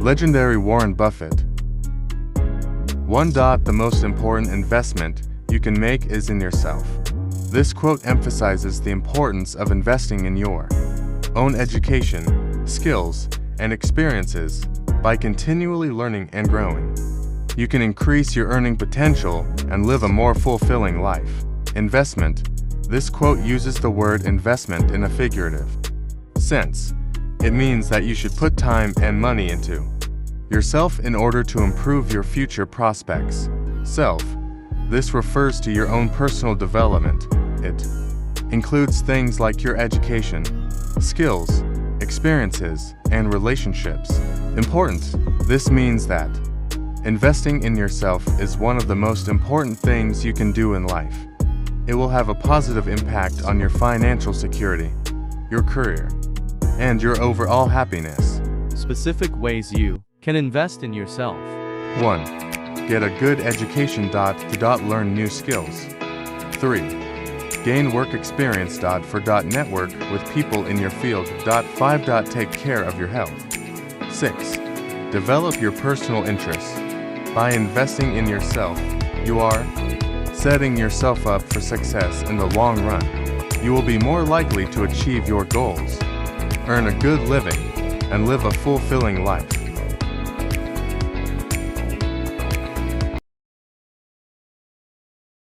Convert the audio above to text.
Legendary Warren Buffett. 1. The most important investment you can make is in yourself. This quote emphasizes the importance of investing in your own education, skills, and experiences. By continually learning and growing, you can increase your earning potential and live a more fulfilling life. Investment. This quote uses the word investment in a figurative sense. It means that you should put time and money into yourself in order to improve your future prospects. Self. This refers to your own personal development. It includes things like your education, skills, experiences, and relationships. Important. This means that investing in yourself is one of the most important things you can do in life. It will have a positive impact on your financial security, your career, and your overall happiness. Specific ways you can invest in yourself. 1. Get a good education. To learn new skills. 3. Gain work experience. For network with people in your field. 5. Take care of your health. 6. Develop your personal interests. By investing in yourself, you are setting yourself up for success in the long run. You will be more likely to achieve your goals, earn a good living, and live a fulfilling life.